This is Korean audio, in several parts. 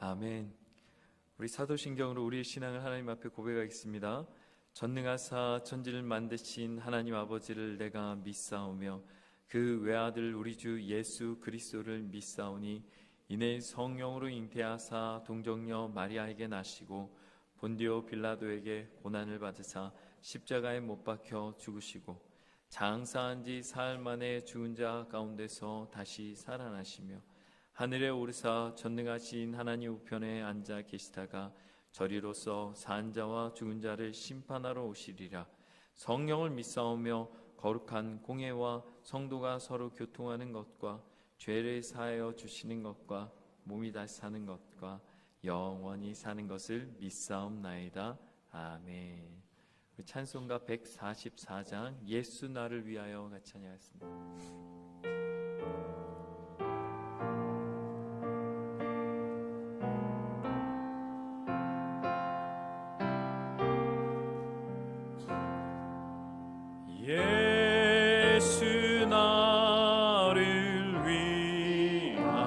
아멘. 우리 사도신경으로 우리의 신앙을 하나님 앞에 고백하겠습니다. 전능하사 천지를 만드신 하나님 아버지를 내가 믿사오며 그 외아들 우리 주 예수 그리스도를 믿사오니 이내 성령으로 잉태하사 동정녀 마리아에게 나시고 본디오 빌라도에게 고난을 받으사 십자가에 못 박혀 죽으시고 장사한 지 사흘 만에 죽은 자 가운데서 다시 살아나시며 하늘에 오르사 전능하신 하나님 우편에 앉아 계시다가 저리로서 산 자와 죽은 자를 심판하러 오시리라. 성령을 믿사오며 거룩한 공회와 성도가 서로 교통하는 것과 죄를 사하여 주시는 것과 몸이 다시 사는 것과 영원히 사는 것을 믿사옵나이다. 아멘. 찬송가 144장 예수 나를 위하여 같이 찬양하겠습니다. 예수 나를 위하여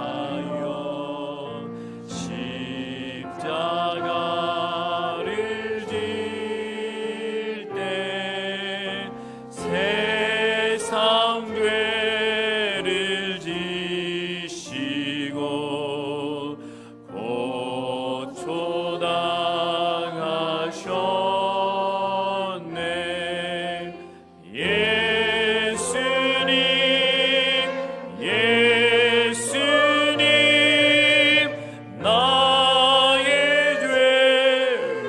십자가를 질 때 세상 죄를 지시고 고초당하셨네. 나의 죄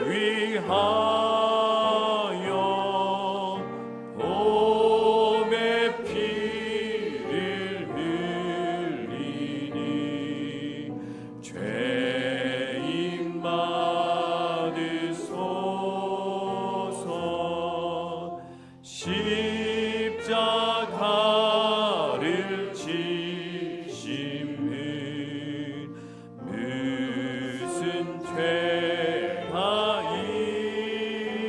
위하여 몸에 피를 흘리니 죄인 받으소서. 십자가를 지심은 무슨 죄가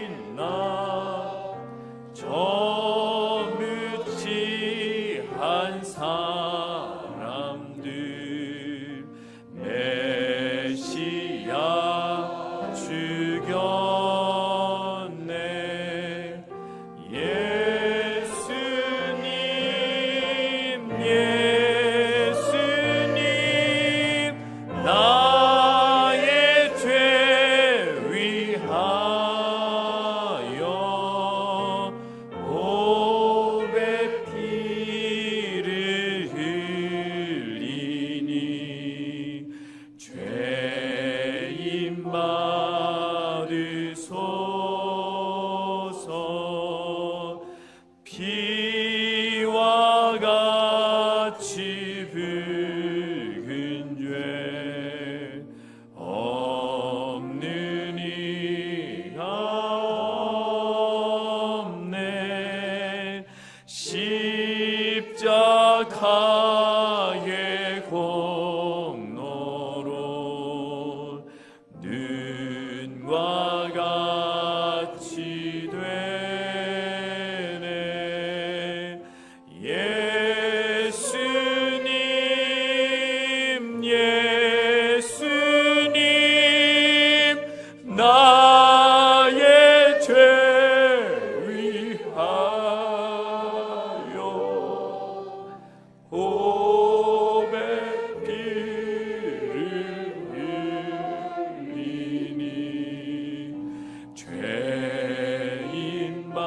있나. 저 무지한 사람들 메시아 죽였네. 예수님 나의 죄 위하여 몸에 피를 흘리니 죄인 받으소서. 피와 같이 붉은 죄 없는 이가 없네. 십자가의 공로로 눈과 같이 되네. 예수님 나의 죄 위하여 몸에 피를 흘리니 죄인 받으소서.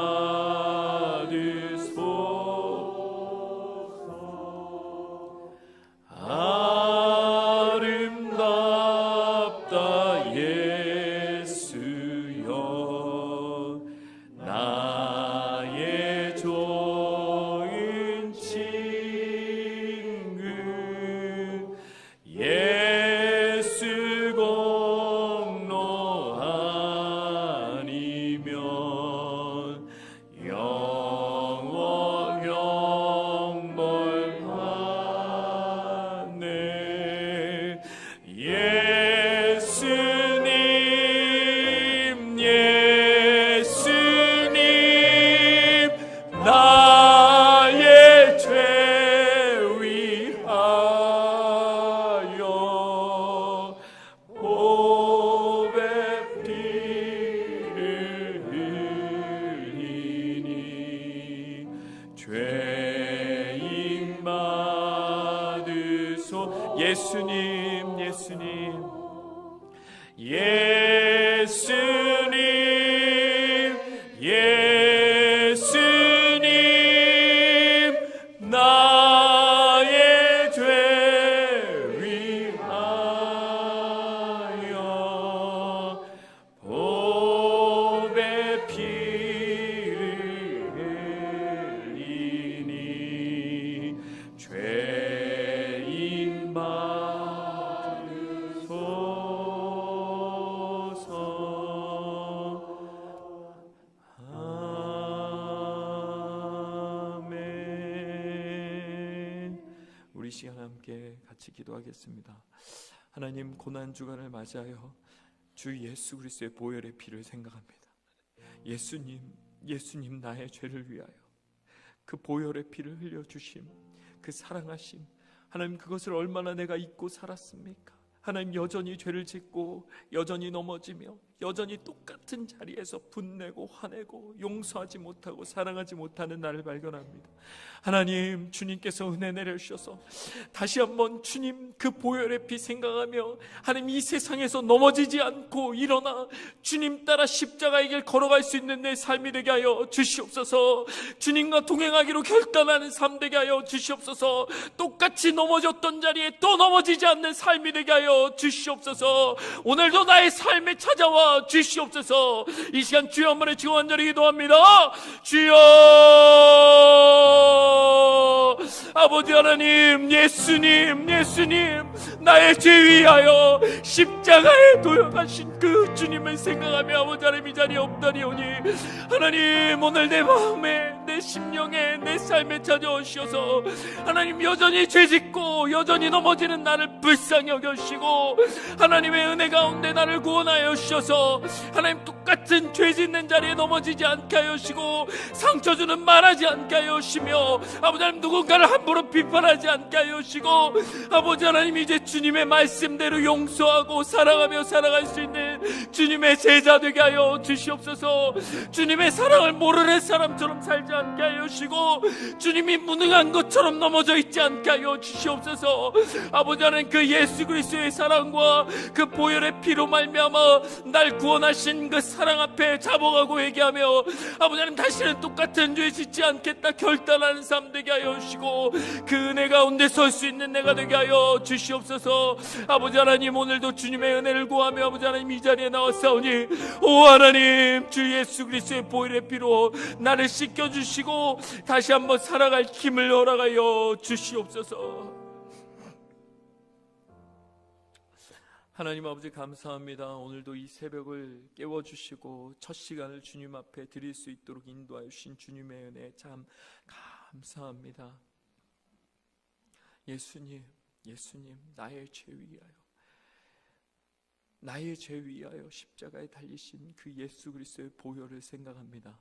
아름답다 예수여 나의 좋은 친구. 예수 공로 아니면 영원 영벌 받네. 예수님 나의 죄 위하여 죄인 받으소. 예수님, 예수님, 예수님, 예수님, 나의 죄 위하여 보배 피를 흘리니 죄인 받으소서. 아멘. 우리 시간 함께 같이 기도하겠습니다. 하나님, 고난 주간을 맞이하여 주 예수 그리스도의 보혈의 피를 생각합니다. 예수님, 예수님, 나의 죄를 위하여 그 보혈의 피를 흘려주심, 그 사랑하심, 하나님, 그것을 얼마나 내가 잊고 살았습니까? 하나님, 여전히 죄를 짓고 여전히 넘어지며 여전히 똑같은 자리에서 분내고 화내고 용서하지 못하고 사랑하지 못하는 나를 발견합니다. 하나님, 주님께서 은혜 내려주셔서 다시 한번 주님 그 보혈의 피 생각하며 하나님, 이 세상에서 넘어지지 않고 일어나 주님 따라 십자가의 길 걸어갈 수 있는 내 삶이 되게 하여 주시옵소서. 주님과 동행하기로 결단하는 삶 되게 하여 주시옵소서. 똑같이 넘어졌던 자리에 또 넘어지지 않는 삶이 되게 하여 주시옵소서. 오늘도 나의 삶에 찾아와 주시옵소서. 이 시간 주여 한번에 지금 간절히 기도합니다. 주여, 아버지 하나님, 예수님, 예수님, 나의 죄 위하여 십자가에 도용하신 그 주님을 생각하며 아버지 하나님, 이 자리에 엎드리오니 하나님, 오늘 내 마음에, 내 심령에, 내 삶에 찾아오셔서 하나님, 여전히 죄짓고 여전히 넘어지는 나를 불쌍히 여겨주시고 하나님의 은혜 가운데 나를 구원하여 주셔서 하나님, 똑같은 죄 짓는 자리에 넘어지지 않게 하여 주시고 상처 주는 말하지 않게 하여 주시며 아버지 하나님, 누군가를 함부로 비판하지 않게 하여 주시고 아버지 하나님, 이제 주님의 말씀대로 용서하고 사랑하며 살아갈 수 있는 주님의 제자 되게 하여 주시옵소서. 주님의 사랑을 모르는 사람처럼 살지 않게 하여 주시고 주님이 무능한 것처럼 넘어져 있지 않게 하여 주시옵소서. 아버지 하나님, 그 예수 그리스도의 사랑과 그 보혈의 피로 말미암아 날 구원하신 그 사랑 앞에 자복하고 회개하며 아버지 하나님, 다시는 똑같은 죄 짓지 않겠다 결단하는 삶 되게 하여 주시고 그 은혜 가운데 설 수 있는 내가 되게 하여 주시옵소서. 아버지 하나님, 오늘도 주님의 은혜를 구하며 아버지 하나님, 이 자리에 나왔사오니 오 하나님, 주 예수 그리스도의 보혈의 피로 나를 씻겨주시고 다시 한번 살아갈 힘을 허락하여 주시옵소서. 하나님 아버지, 감사합니다. 오늘도 이 새벽을 깨워주시고 첫 시간을 주님 앞에 드릴 수 있도록 인도하여 주신 주님의 은혜 참 감사합니다. 예수님, 예수님, 나의 죄 위하여 십자가에 달리신 그 예수 그리스도의 보혈을 생각합니다.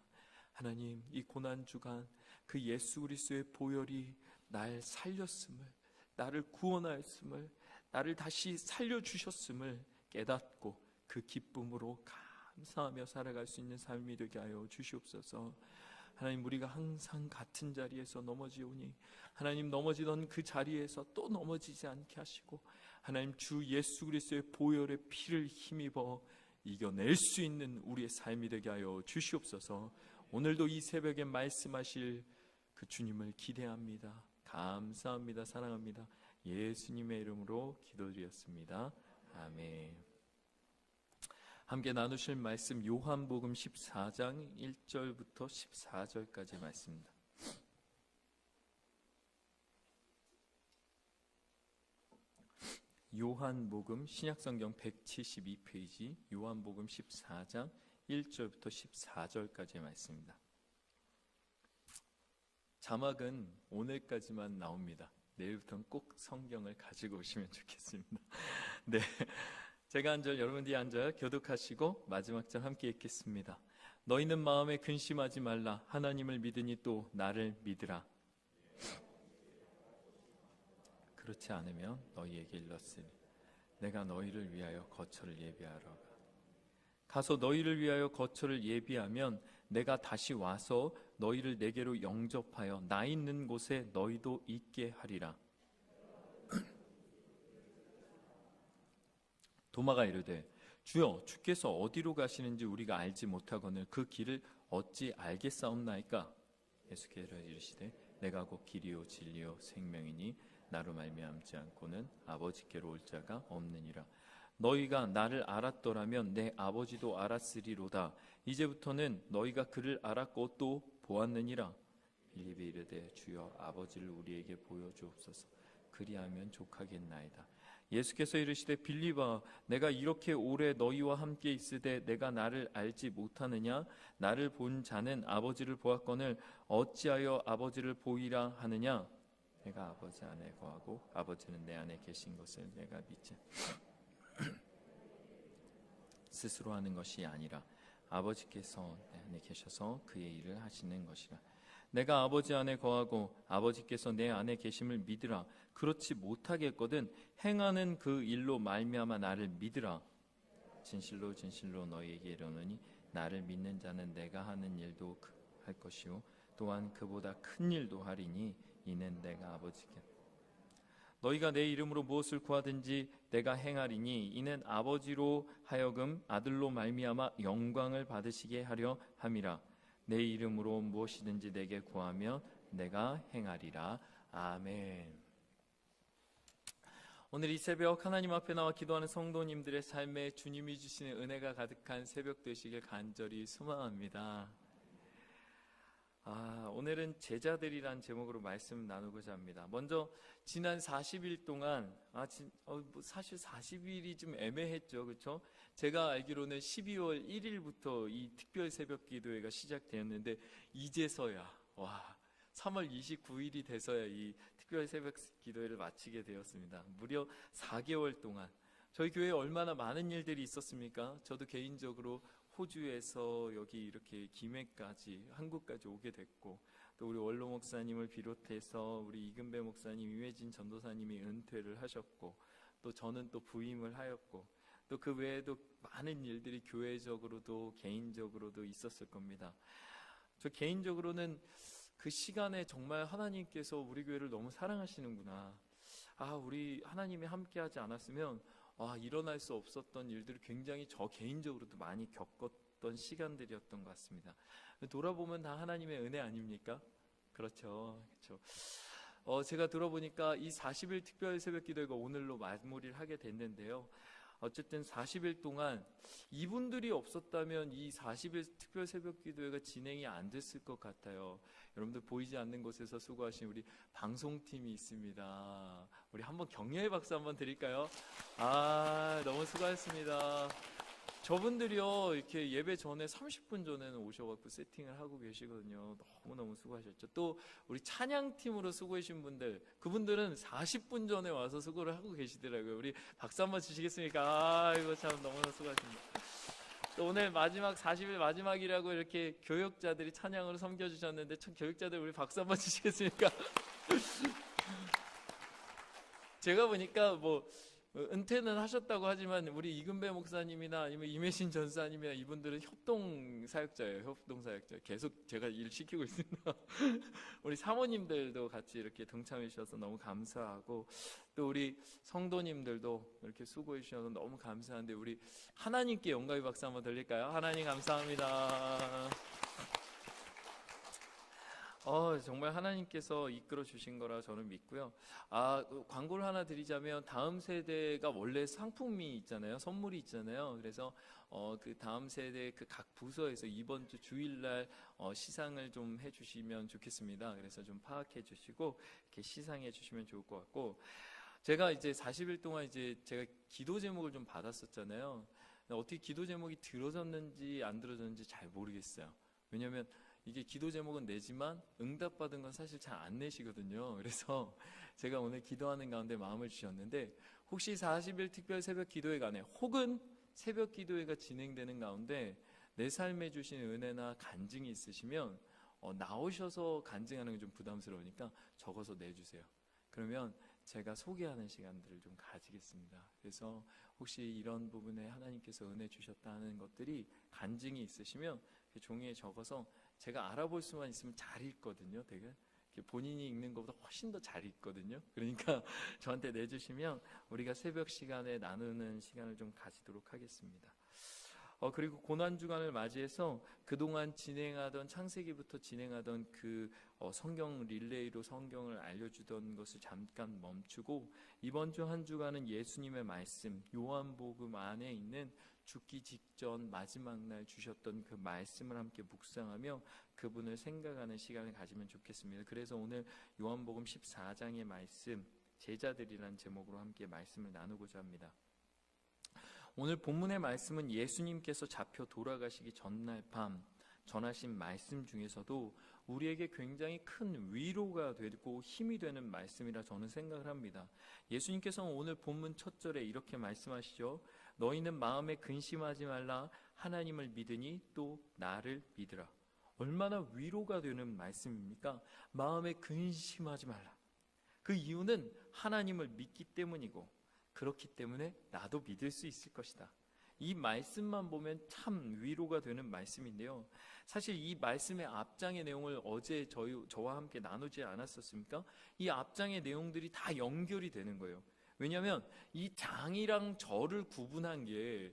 하나님, 이 고난주간 그 예수 그리스도의 보혈이 날 살렸음을, 나를 구원하였음을, 나를 다시 살려주셨음을 깨닫고 그 기쁨으로 감사하며 살아갈 수 있는 삶이 되게 하여 주시옵소서. 하나님, 우리가 항상 같은 자리에서 넘어지오니 하나님, 넘어지던 그 자리에서 또 넘어지지 않게 하시고 하나님, 주 예수 그리스도의 보혈의 피를 힘입어 이겨낼 수 있는 우리의 삶이 되게 하여 주시옵소서. 오늘도 이 새벽에 말씀하실 그 주님을 기대합니다. 감사합니다. 사랑합니다. 예수님의 이름으로 기도드렸습니다. 아멘. 함께 나누실 말씀 요한복음 14장 1절부터 14절까지 말씀입니다. 요한복음 신약성경 172페이지 요한복음 14장 1절부터 14절까지의 말씀입니다. 자막은 오늘까지만 나옵니다. 내일부터는 꼭 성경을 가지고 오시면 좋겠습니다. 네, 제가 한 절, 여러분 뒤에 한 절 교독하시고 마지막 절 함께 읽겠습니다. 너희는 마음에 근심하지 말라. 하나님을 믿으니 또 나를 믿으라. 그렇지 않으면 너희에게 일렀으니 내가 너희를 위하여 거처를 예비하러 가서 너희를 위하여 거처를 예비하면 내가 다시 와서 너희를 내게로 영접하여 나 있는 곳에 너희도 있게 하리라. 도마가 이르되 주여 주께서 어디로 가시는지 우리가 알지 못하거늘 그 길을 어찌 알겠사옵나이까? 예수께서 이르시되 내가 곧 길이요 진리요 생명이니 나로 말미암지 않고는 아버지께로 올 자가 없느니라. 너희가 나를 알았더라면 내 아버지도 알았으리로다. 이제부터는 너희가 그를 알았고 또 보았느니라. 빌립이 이르되 주여 아버지를 우리에게 보여주옵소서. 그리하면 족하겠나이다. 예수께서 이르시되 빌립아 내가 이렇게 오래 너희와 함께 있으되 내가 나를 알지 못하느냐? 나를 본 자는 아버지를 보았거늘 어찌하여 아버지를 보이라 하느냐? 내가 아버지 안에 거하고 아버지는 내 안에 계신 것을 내가 믿지 스스로 하는 것이 아니라 아버지께서 내 안에 계셔서 그의 일을 하시는 것이라. 내가 아버지 안에 거하고 아버지께서 내 안에 계심을 믿으라. 그렇지 못하겠거든 행하는 그 일로 말미암아 나를 믿으라. 진실로 진실로 너희에게 이르노니 나를 믿는 자는 내가 하는 일도 할 것이요 또한 그보다 큰 일도 하리니 이는 내가 아버지께 너희가 내 이름으로 무엇을 구하든지 내가 행하리니 이는 아버지로 하여금 아들로 말미암아 영광을 받으시게 하려 함이라. 내 이름으로 무엇이든지 내게 구하면 내가 행하리라. 아멘. 오늘 이 새벽 하나님 앞에 나와 기도하는 성도님들의 삶에 주님이 주시는 은혜가 가득한 새벽 되시길 간절히 소망합니다. 오늘은 제자들이란 제목으로 말씀 나누고자 합니다. 먼저 지난 40일 동안 사실 40일이 좀 애매했죠, 그렇죠? 제가 알기로는 12월 1일부터 이 특별 새벽 기도회가 시작되었는데 이제서야 3월 29일이 돼서야 이 특별 새벽 기도회를 마치게 되었습니다. 무려 4개월 동안 저희 교회에 얼마나 많은 일들이 있었습니까? 저도 개인적으로 호주에서 여기 이렇게 김해까지 한국까지 오게 됐고 또 우리 원로 목사님을 비롯해서 우리 이근배 목사님, 임혜진 전도사님이 은퇴를 하셨고 또 저는 또 부임을 하였고 또 그 외에도 많은 일들이 교회적으로도 개인적으로도 있었을 겁니다. 저 개인적으로는 그 시간에 정말 하나님께서 우리 교회를 너무 사랑하시는구나. 우리 하나님이 함께하지 않았으면 일어날 수 없었던 일들을 굉장히 저 개인적으로도 많이 겪었던 시간들이었던 것 같습니다. 돌아보면 다 하나님의 은혜 아닙니까? 그렇죠. 제가 들어보니까 이 40일 특별 새벽 기도회가 오늘로 마무리를 하게 됐는데요. 어쨌든 40일 동안 이분들이 없었다면 이 40일 특별 새벽 기도회가 진행이 안 됐을 것 같아요. 여러분들 보이지 않는 곳에서 수고하신 우리 방송팀이 있습니다. 우리 한번 격려의 박수 한번 드릴까요? 너무 수고하셨습니다. 저분들이요 이렇게 예배 전에 30분 전에는 오셔갖고 세팅을 하고 계시거든요. 너무너무 수고하셨죠. 또 우리 찬양팀으로 수고하신 분들, 그분들은 40분 전에 와서 수고를 하고 계시더라고요. 우리 박수 한번 주시겠습니까? 이거 참 너무너무 수고하십니다. 또 오늘 마지막 40일 마지막이라고 이렇게 교역자들이 찬양으로 섬겨주셨는데 참 교역자들 우리 박수 한번 주시겠습니까? 제가 보니까 은퇴는 하셨다고 하지만 우리 이근배 목사님이나 아니면 임혜신 전사님이나 이분들은 협동사역자예요. 협동사역자. 계속 제가 일 시키고 있습니다. 우리 사모님들도 같이 이렇게 동참해 주셔서 너무 감사하고 또 우리 성도님들도 이렇게 수고해 주셔서 너무 감사한데 우리 하나님께 영광의 박수 한번 드릴까요? 하나님 감사합니다. 정말 하나님께서 이끌어 주신 거라 저는 믿고요. 광고를 하나 드리자면 다음 세대가 원래 상품이 있잖아요. 선물이 있잖아요. 그래서 그 다음 세대 그 각 부서에서 이번 주 주일날 시상을 좀 해주시면 좋겠습니다. 그래서 좀 파악해 주시고 이렇게 시상해 주시면 좋을 것 같고 제가 이제 40일 동안 이제 제가 기도 제목을 좀 받았었잖아요. 어떻게 기도 제목이 들어졌는지 안 들어졌는지 잘 모르겠어요. 왜냐하면 이게 기도 제목은 내지만 응답받은 건 사실 잘 안 내시거든요. 그래서 제가 오늘 기도하는 가운데 마음을 주셨는데 혹시 40일 특별 새벽 기도회간에 혹은 새벽 기도회가 진행되는 가운데 내 삶에 주신 은혜나 간증이 있으시면 나오셔서 간증하는 게 좀 부담스러우니까 적어서 내주세요. 그러면 제가 소개하는 시간들을 좀 가지겠습니다. 그래서 혹시 이런 부분에 하나님께서 은혜 주셨다는 것들이 간증이 있으시면 종이에 적어서 제가 알아볼 수만 있으면 잘 읽거든요. 되게 본인이 읽는 것보다 훨씬 더 잘 읽거든요. 그러니까 저한테 내주시면 우리가 새벽 시간에 나누는 시간을 좀 가지도록 하겠습니다. 그리고 고난주간을 맞이해서 그동안 진행하던 창세기부터 진행하던 그 성경 릴레이로 성경을 알려주던 것을 잠깐 멈추고 이번 주 한 주간은 예수님의 말씀, 요한복음 안에 있는 죽기 직전 마지막 날 주셨던 그 말씀을 함께 묵상하며 그분을 생각하는 시간을 가지면 좋겠습니다. 그래서 오늘 요한복음 14장의 말씀, 제자들이란 제목으로 함께 말씀을 나누고자 합니다. 오늘 본문의 말씀은 예수님께서 잡혀 돌아가시기 전날 밤 전하신 말씀 중에서도 우리에게 굉장히 큰 위로가 되고 힘이 되는 말씀이라 저는 생각을 합니다. 예수님께서는 오늘 본문 첫 절에 이렇게 말씀하시죠. 너희는 마음에 근심하지 말라. 하나님을 믿으니 또 나를 믿으라. 얼마나 위로가 되는 말씀입니까? 마음에 근심하지 말라. 그 이유는 하나님을 믿기 때문이고 그렇기 때문에 나도 믿을 수 있을 것이다. 이 말씀만 보면 참 위로가 되는 말씀인데요. 사실 이 말씀의 앞장의 내용을 어제 저와 함께 나누지 않았었습니까? 이 앞장의 내용들이 다 연결이 되는 거예요. 왜냐하면 이 장이랑 절을 구분한 게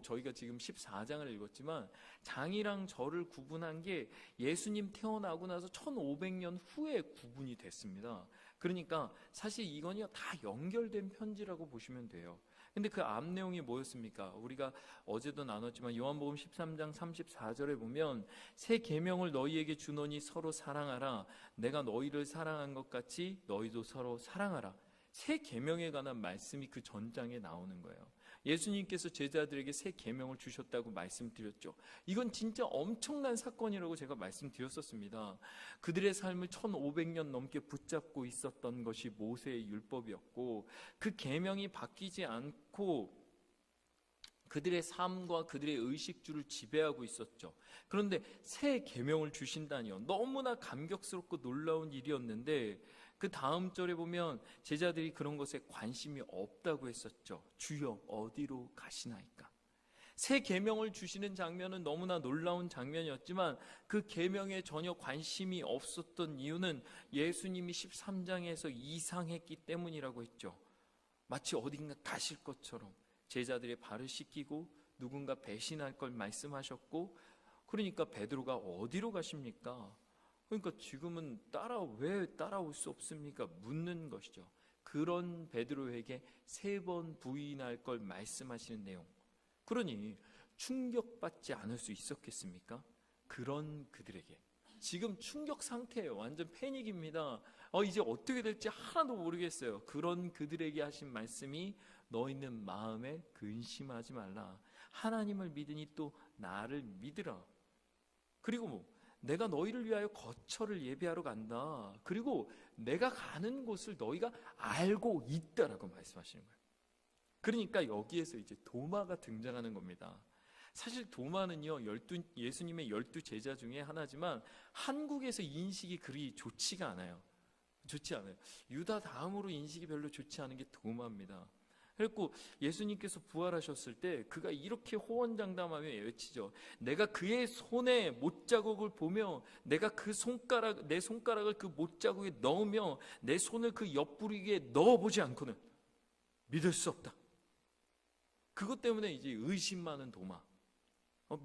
저희가 지금 14장을 읽었지만 장이랑 절을 구분한 게 예수님 태어나고 나서 1500년 후에 구분이 됐습니다. 그러니까 사실 이건요 다 연결된 편지라고 보시면 돼요. 근데 그 앞 내용이 뭐였습니까? 우리가 어제도 나눴지만 요한복음 13장 34절에 보면 새 계명을 너희에게 주노니 서로 사랑하라. 내가 너희를 사랑한 것 같이 너희도 서로 사랑하라. 새 계명에 관한 말씀이 그 전장에 나오는 거예요. 예수님께서 제자들에게 새 계명을 주셨다고 말씀드렸죠. 이건 진짜 엄청난 사건이라고 제가 말씀드렸었습니다. 그들의 삶을 1500년 넘게 붙잡고 있었던 것이 모세의 율법이었고 그 계명이 바뀌지 않고 그들의 삶과 그들의 의식주를 지배하고 있었죠. 그런데 새 계명을 주신다니요. 너무나 감격스럽고 놀라운 일이었는데 그 다음 절에 보면 제자들이 그런 것에 관심이 없다고 했었죠. 주여 어디로 가시나이까? 새 계명을 주시는 장면은 너무나 놀라운 장면이었지만 그 계명에 전혀 관심이 없었던 이유는 예수님이 13장에서 이상했기 때문이라고 했죠. 마치 어딘가 가실 것처럼 제자들의 발을 씻기고 누군가 배신할 걸 말씀하셨고 그러니까 베드로가 어디로 가십니까? 그러니까 지금은 왜 따라올 수 없습니까? 묻는 것이죠. 그런 베드로에게 3번 부인할 걸 말씀하시는 내용. 그러니 충격받지 않을 수 있었겠습니까? 그런 그들에게 지금 충격 상태예요. 완전 패닉입니다. 이제 어떻게 될지 하나도 모르겠어요. 그런 그들에게 하신 말씀이 너희는 마음에 근심하지 말라. 하나님을 믿으니 또 나를 믿으라. 그리고 내가 너희를 위하여 거처를 예비하러 간다. 그리고 내가 가는 곳을 너희가 알고 있다라고 말씀하시는 거예요. 그러니까 여기에서 이제 도마가 등장하는 겁니다. 사실 도마는요 예수님의 12 제자 중에 하나지만 한국에서 인식이 그리 좋지가 않아요. 유다 다음으로 인식이 별로 좋지 않은 게 도마입니다. 그리고 예수님께서 부활하셨을 때 그가 이렇게 호언장담하며 외치죠. 내가 그의 손에 못자국을 보며 내가 내 손가락을 그 못자국에 넣으며 내 손을 그 옆구리에 넣어보지 않고는 믿을 수 없다. 그것 때문에 이제 의심 많은 도마,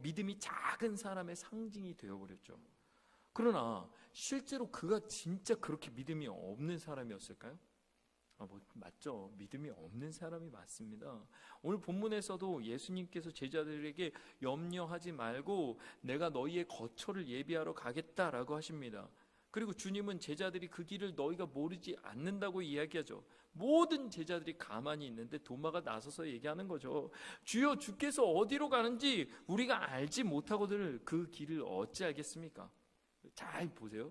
믿음이 작은 사람의 상징이 되어버렸죠. 그러나 실제로 그가 진짜 그렇게 믿음이 없는 사람이었을까요? 맞죠. 믿음이 없는 사람이 맞습니다. 오늘 본문에서도 예수님께서 제자들에게 염려하지 말고 내가 너희의 거처를 예비하러 가겠다라고 하십니다. 그리고 주님은 제자들이 그 길을 너희가 모르지 않는다고 이야기하죠. 모든 제자들이 가만히 있는데 도마가 나서서 얘기하는 거죠. 주여 주께서 어디로 가는지 우리가 알지 못하거늘 그 길을 어찌 알겠습니까? 잘 보세요.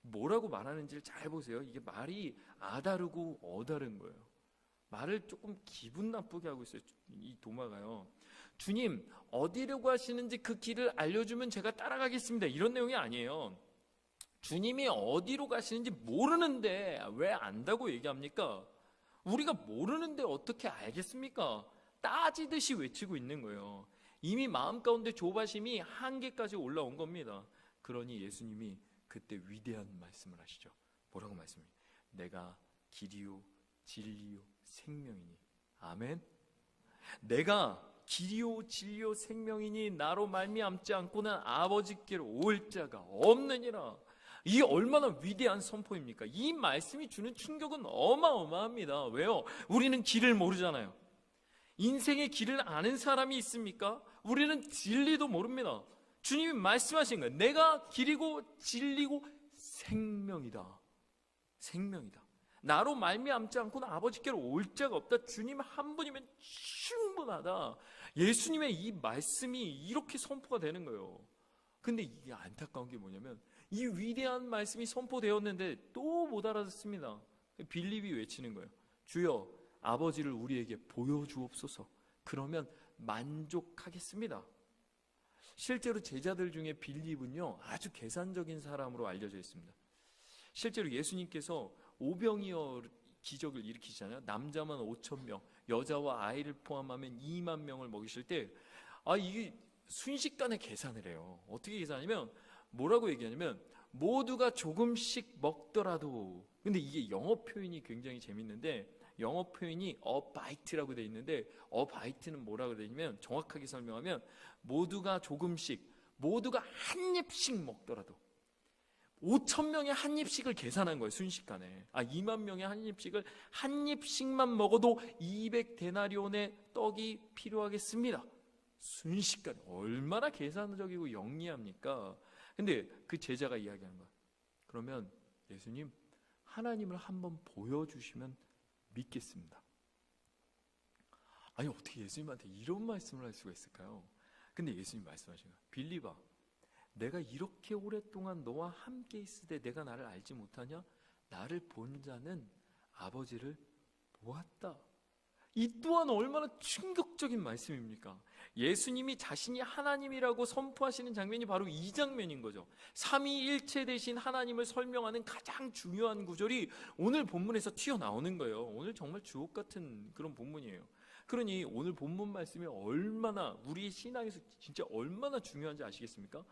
뭐라고 말하는지를 잘 보세요. 이게 말이 아다르고 어다른 거예요. 말을 조금 기분 나쁘게 하고 있어요. 이 도마가요. 주님 어디로 가시는지 그 길을 알려주면 제가 따라가겠습니다. 이런 내용이 아니에요. 주님이 어디로 가시는지 모르는데 왜 안다고 얘기합니까? 우리가 모르는데 어떻게 알겠습니까? 따지듯이 외치고 있는 거예요. 이미 마음 가운데 조바심이 한계까지 올라온 겁니다. 그러니 예수님이 그때 위대한 말씀을 하시죠. 뭐라고 말씀해요? 내가 길이요 진리요 생명이니. 아멘. 내가 길이요 진리요 생명이니 나로 말미암지 않고는 아버지께로 올 자가 없느니라. 이게 얼마나 위대한 선포입니까? 이 말씀이 주는 충격은 어마어마합니다. 왜요? 우리는 길을 모르잖아요. 인생의 길을 아는 사람이 있습니까? 우리는 진리도 모릅니다. 주님이 말씀하신 거예요. 내가 길이고 진리고 생명이다. 생명이다. 나로 말미암지 않고는 아버지께로 올 자가 없다. 주님 한 분이면 충분하다. 예수님의 이 말씀이 이렇게 선포가 되는 거예요. 근데 이게 안타까운 게 뭐냐면 이 위대한 말씀이 선포되었는데 또 못 알아듣습니다. 빌립이 외치는 거예요. 주여 아버지를 우리에게 보여주옵소서. 그러면 만족하겠습니다. 실제로 제자들 중에 빌립은요 아주 계산적인 사람으로 알려져 있습니다. 실제로 예수님께서 오병이어 기적을 일으키시잖아요. 남자만 5,000명, 여자와 아이를 포함하면 2만 명을 먹이실 때 이게 순식간에 계산을 해요. 어떻게 계산하냐면 뭐라고 얘기하냐면 모두가 조금씩 먹더라도, 근데 이게 영어 표현이 굉장히 재밌는데 영어 표현이 a bite라고 되어 있는데 a bite는 뭐라고 되어 있냐면 정확하게 설명하면 모두가 조금씩, 모두가 한 입씩 먹더라도 5,000명의 한 입씩을 계산한 거예요. 순식간에 2만 명의 한 입씩을 한 입씩만 먹어도 200데나리온의 떡이 필요하겠습니다. 순식간에. 얼마나 계산적이고 영리합니까? 근데 그 제자가 이야기하는 거야. 그러면 예수님 하나님을 한번 보여주시면 믿겠습니다. 아니 어떻게 예수님한테 이런 말씀을 할 수가 있을까요? 근데 예수님 말씀하신 거야. 빌립아, 내가 이렇게 오랫동안 너와 함께 있을 때 내가 나를 알지 못하냐? 나를 본 자는 아버지를 보았다. 이 또한 얼마나 충격적인 말씀입니까? 예수님이 자신이 하나님이라고 선포하시는 장면이 바로 이 장면인 거죠. 삼위일체 되신 하나님을 설명하는 가장 중요한 구절이 오늘 본문에서 튀어나오는 거예요. 오늘 정말 주옥 같은 그런 본문이에요. 그러니 오늘 본문 말씀이 얼마나 우리의 신앙에서 진짜 얼마나 중요한지 아시겠습니까?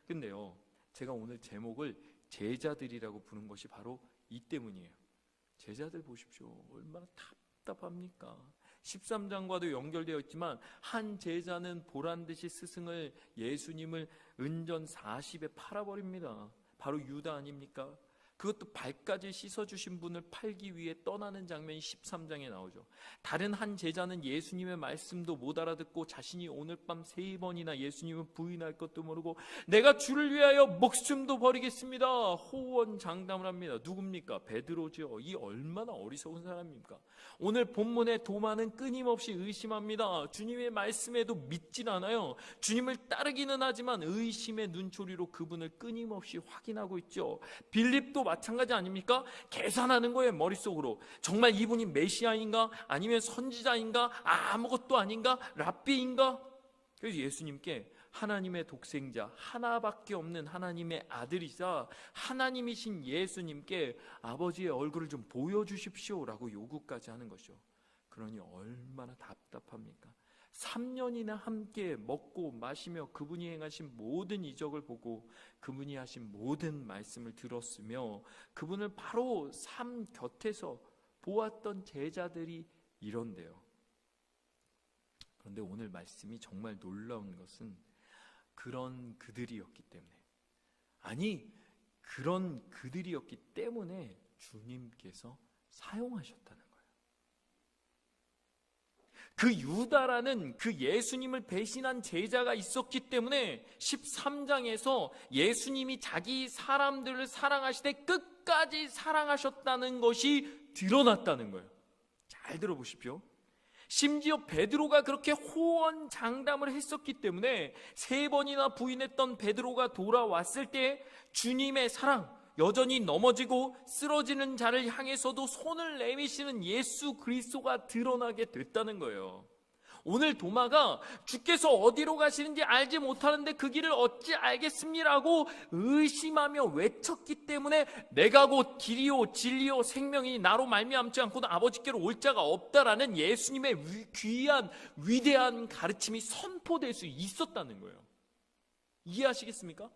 근데요, 제가 오늘 제목을 제자들이라고 부른 것이 바로 이 때문이에요. 제자들 보십시오. 얼마나 답답합니까? 13장과도 연결되어 있지만 한 제자는 보란듯이 스승을, 예수님을 은전 40에 팔아버립니다. 바로 유다 아닙니까? 그것도 발까지 씻어주신 분을 팔기 위해 떠나는 장면이 13장에 나오죠. 다른 한 제자는 예수님의 말씀도 못 알아듣고 자신이 오늘 밤 3번이나 예수님을 부인할 것도 모르고 내가 주를 위하여 목숨도 버리겠습니다. 호언장담을 합니다. 누굽니까? 베드로죠. 이 얼마나 어리석은 사람입니까? 오늘 본문의 도마는 끊임없이 의심합니다. 주님의 말씀에도 믿진 않아요. 주님을 따르기는 하지만 의심의 눈초리로 그분을 끊임없이 확인하고 있죠. 빌립도 마찬가지 아닙니까? 계산하는 거예요. 머릿속으로. 정말 이분이 메시아인가? 아니면 선지자인가? 아무것도 아닌가? 랍비인가? 그래서 예수님께 하나님의 독생자, 하나밖에 없는 하나님의 아들이자 하나님이신 예수님께 아버지의 얼굴을 좀 보여주십시오 라고 요구까지 하는 것이죠. 그러니 얼마나 답답합니까? 3년이나 함께 먹고 마시며 그분이 행하신 모든 이적을 보고 그분이 하신 모든 말씀을 들었으며 그분을 바로 삶 곁에서 보았던 제자들이 이런데요. 그런데 오늘 말씀이 정말 놀라운 것은 그런 그들이었기 때문에, 그런 그들이었기 때문에 주님께서 사용하셨다는 거예요. 그 유다라는 그 예수님을 배신한 제자가 있었기 때문에 13장에서 예수님이 자기 사람들을 사랑하시되 끝까지 사랑하셨다는 것이 드러났다는 거예요. 잘 들어보십시오. 심지어 베드로가 그렇게 호언장담을 했었기 때문에 3번이나 부인했던 베드로가 돌아왔을 때 주님의 사랑, 여전히 넘어지고 쓰러지는 자를 향해서도 손을 내미시는 예수 그리스도가 드러나게 됐다는 거예요. 오늘 도마가 주께서 어디로 가시는지 알지 못하는데 그 길을 어찌 알겠습니라고 의심하며 외쳤기 때문에 내가 곧 길이요 진리요 생명이니 나로 말미암지 않고는 아버지께로 올 자가 없다라는 예수님의 귀한 위대한 가르침이 선포될 수 있었다는 거예요. 이해하시겠습니까?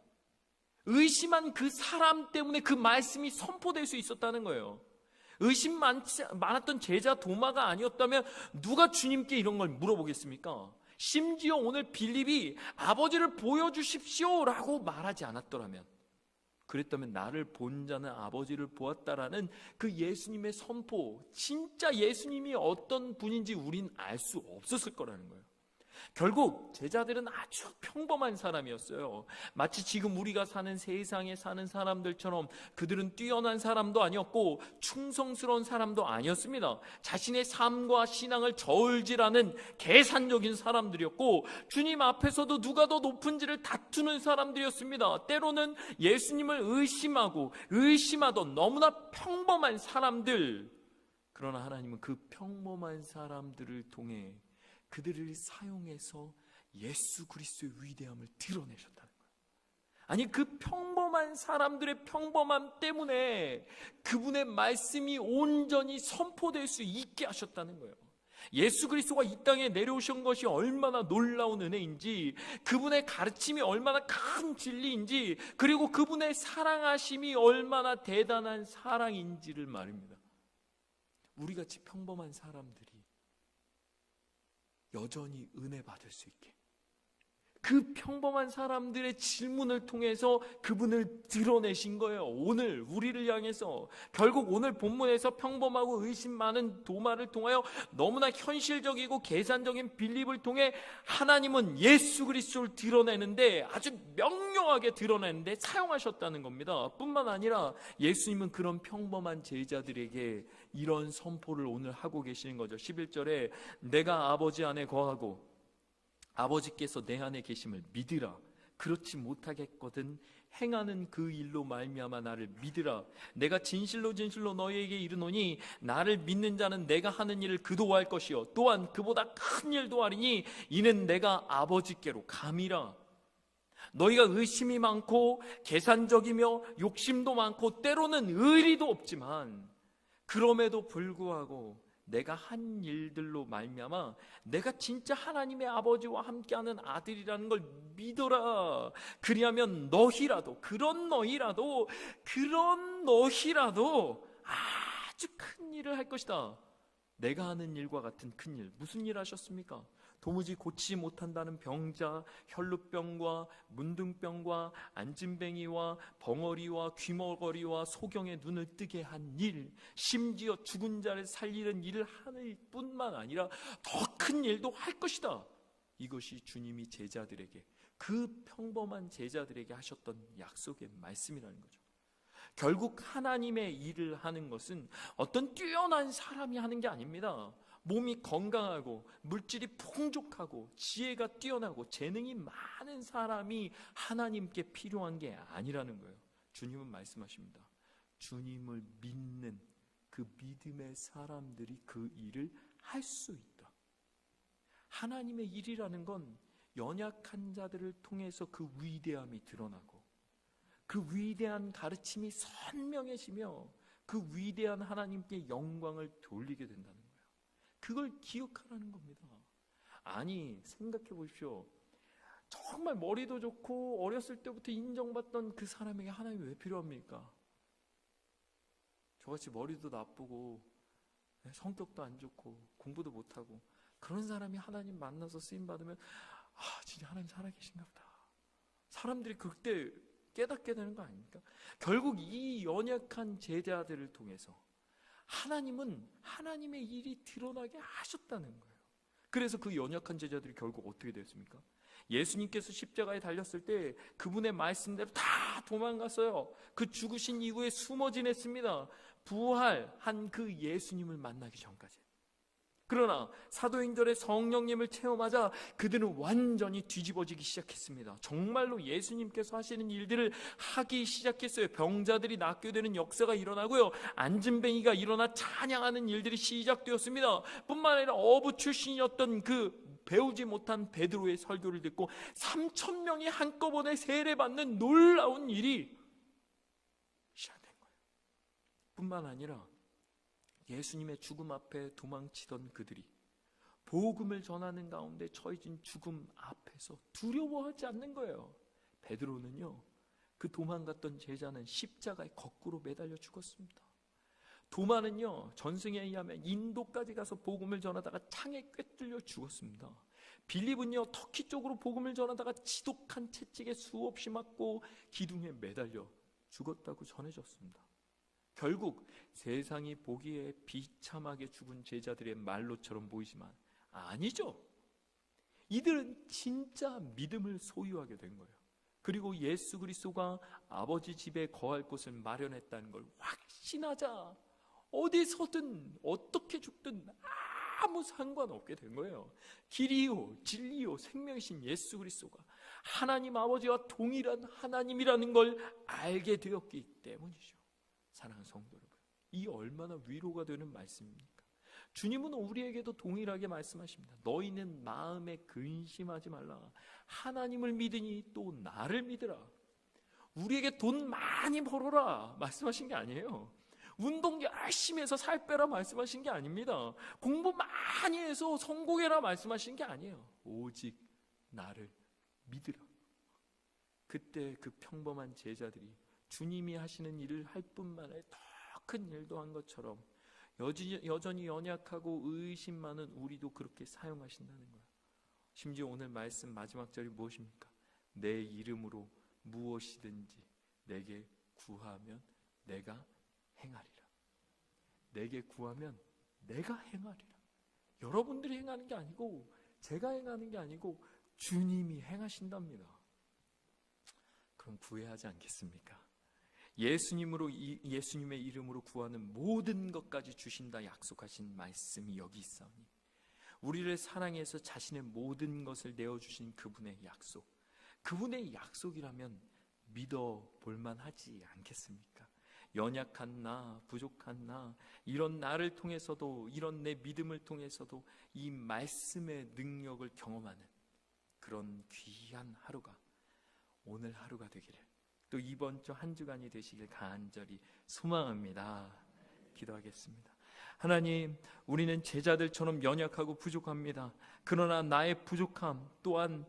의심한 그 사람 때문에 그 말씀이 선포될 수 있었다는 거예요. 의심 많았던 제자 도마가 아니었다면 누가 주님께 이런 걸 물어보겠습니까? 심지어 오늘 빌립이 아버지를 보여주십시오 라고 말하지 않았더라면, 그랬다면 나를 본 자는 아버지를 보았다라는 그 예수님의 선포, 진짜 예수님이 어떤 분인지 우린 알 수 없었을 거라는 거예요. 결국 제자들은 아주 평범한 사람이었어요. 마치 지금 우리가 사는 세상에 사는 사람들처럼 그들은 뛰어난 사람도 아니었고 충성스러운 사람도 아니었습니다. 자신의 삶과 신앙을 저울질하는 계산적인 사람들이었고 주님 앞에서도 누가 더 높은지를 다투는 사람들이었습니다. 때로는 예수님을 의심하던 너무나 평범한 사람들. 그러나 하나님은 그 평범한 사람들을 통해 그들을 사용해서 예수 그리스도의 위대함을 드러내셨다는 거예요. 아니, 그 평범한 사람들의 평범함 때문에 그분의 말씀이 온전히 선포될 수 있게 하셨다는 거예요. 예수 그리스도가 이 땅에 내려오신 것이 얼마나 놀라운 은혜인지, 그분의 가르침이 얼마나 큰 진리인지, 그리고 그분의 사랑하심이 얼마나 대단한 사랑인지를 말입니다. 우리같이 평범한 사람들이 여전히 은혜 받을 수 있게, 그 평범한 사람들의 질문을 통해서 그분을 드러내신 거예요. 오늘 우리를 향해서. 결국 오늘 본문에서 평범하고 의심 많은 도마를 통하여 너무나 현실적이고 계산적인 빌립을 통해 하나님은 예수 그리스도를 드러내는데, 아주 명료하게 드러내는데 사용하셨다는 겁니다. 뿐만 아니라 예수님은 그런 평범한 제자들에게 이런 선포를 오늘 하고 계시는 거죠. 11절에 내가 아버지 안에 거하고 아버지께서 내 안에 계심을 믿으라. 그렇지 못하겠거든 행하는 그 일로 말미암아 나를 믿으라. 내가 진실로 너희에게 이르노니 나를 믿는 자는 내가 하는 일을 그도 할 것이요 또한 그보다 큰 일도 하리니 이는 내가 아버지께로 감이라. 너희가 의심이 많고 계산적이며 욕심도 많고 때로는 의리도 없지만 그럼에도 불구하고 내가 한 일들로 말미암아 내가 진짜 하나님의 아버지와 함께하는 아들이라는 걸 믿어라. 그리하면 그런 너희라도 아주 큰 일을 할 것이다. 내가 하는 일과 같은 큰 일. 무슨 일 하셨습니까? 도무지 고치지 못한다는 병자, 혈루병과 문둥병과 안진뱅이와 벙어리와 귀머거리와 소경의 눈을 뜨게 한 일, 심지어 죽은 자를 살리는 일을 하는 뿐만 아니라 더 큰 일도 할 것이다. 이것이 주님이 제자들에게, 그 평범한 제자들에게 하셨던 약속의 말씀이라는 거죠. 결국 하나님의 일을 하는 것은 어떤 뛰어난 사람이 하는 게 아닙니다. 몸이 건강하고 물질이 풍족하고 지혜가 뛰어나고 재능이 많은 사람이 하나님께 필요한 게 아니라는 거예요. 주님은 말씀하십니다. 주님을 믿는 그 믿음의 사람들이 그 일을 할 수 있다. 하나님의 일이라는 건 연약한 자들을 통해서 그 위대함이 드러나고 그 위대한 가르침이 선명해지며 그 위대한 하나님께 영광을 돌리게 된다는 거예요. 그걸 기억하라는 겁니다. 아니, 생각해 보십시오. 정말 머리도 좋고 어렸을 때부터 인정받던 그 사람에게 하나님이 왜 필요합니까? 저같이 머리도 나쁘고 성격도 안 좋고 공부도 못하고 그런 사람이 하나님 만나서 쓰임받으면 진짜 하나님 살아계신가 보다. 사람들이 그때 깨닫게 되는 거 아닙니까? 결국 이 연약한 제자들을 통해서 하나님은 하나님의 일이 드러나게 하셨다는 거예요. 그래서 그 연약한 제자들이 결국 어떻게 됐습니까? 예수님께서 십자가에 달렸을 때 그분의 말씀대로 다 도망갔어요. 그 죽으신 이후에 숨어 지냈습니다. 부활한 그 예수님을 만나기 전까지. 그러나 사도행전에 성령님을 체험하자 그들은 완전히 뒤집어지기 시작했습니다. 정말로 예수님께서 하시는 일들을 하기 시작했어요. 병자들이 낫게 되는 역사가 일어나고요, 안진뱅이가 일어나 찬양하는 일들이 시작되었습니다. 뿐만 아니라 어부 출신이었던 그 배우지 못한 베드로의 설교를 듣고 3,000명이 한꺼번에 세례받는 놀라운 일이 시작된 거예요. 뿐만 아니라 예수님의 죽음 앞에 도망치던 그들이 복음을 전하는 가운데 처해진 죽음 앞에서 두려워하지 않는 거예요. 베드로는요, 그 도망갔던 제자는 십자가에 거꾸로 매달려 죽었습니다. 도마는요, 전승에 의하면 인도까지 가서 복음을 전하다가 창에 꿰뚫려 죽었습니다. 빌립은요, 터키 쪽으로 복음을 전하다가 지독한 채찍에 수없이 맞고 기둥에 매달려 죽었다고 전해졌습니다. 결국 세상이 보기에 비참하게 죽은 제자들의 말로처럼 보이지만 아니죠. 이들은 진짜 믿음을 소유하게 된 거예요. 그리고 예수 그리스도가 아버지 집에 거할 곳을 마련했다는 걸 확신하자 어디서든 어떻게 죽든 아무 상관없게 된 거예요. 길이요 진리요 생명이신 예수 그리스도가 하나님 아버지와 동일한 하나님이라는 걸 알게 되었기 때문이죠. 사랑하는 성도 여러분, 이 얼마나 위로가 되는 말씀입니까? 주님은 우리에게도 동일하게 말씀하십니다. 너희는 마음에 근심하지 말라. 하나님을 믿으니 또 나를 믿으라. 우리에게 돈 많이 벌어라 말씀하신 게 아니에요. 운동 열심히 해서 살 빼라 말씀하신 게 아닙니다. 공부 많이 해서 성공해라 말씀하신 게 아니에요. 오직 나를 믿으라. 그때 그 평범한 제자들이 주님이 하시는 일을 할 뿐만 아니라 더 큰 일도 한 것처럼 여전히 연약하고 의심 많은 우리도 그렇게 사용하신다는 거예요. 심지어 오늘 말씀 마지막 절이 무엇입니까? 내 이름으로 무엇이든지 내게 구하면 내가 행하리라. 내게 구하면 내가 행하리라. 여러분들이 행하는 게 아니고 제가 행하는 게 아니고 주님이 행하신답니다. 그럼 구해야 하지 않겠습니까? 예수님의 이름으로 구하는 모든 것까지 주신다 약속하신 말씀이 여기 있사오니 우리를 사랑해서 자신의 모든 것을 내어주신 그분의 약속, 그분의 약속이라면 믿어볼 만하지 않겠습니까? 연약한 나, 부족한 나, 이런 나를 통해서도, 이런 내 믿음을 통해서도 이 말씀의 능력을 경험하는 그런 귀한 하루가 오늘 하루가 되기를, 또 이번 주 한 주간이 되시길 간절히 소망합니다. 기도하겠습니다. 하나님, 우리는 제자들처럼 연약하고 부족합니다. 그러나 나의 부족함 또한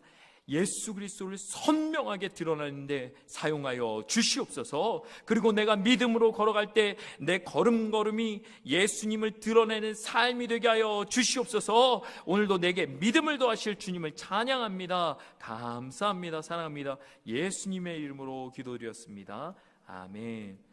예수 그리스도를 선명하게 드러내는데 사용하여 주시옵소서. 그리고 내가 믿음으로 걸어갈 때 내 걸음걸음이 예수님을 드러내는 삶이 되게 하여 주시옵소서. 오늘도 내게 믿음을 더하실 주님을 찬양합니다. 감사합니다. 사랑합니다. 예수님의 이름으로 기도드렸습니다. 아멘.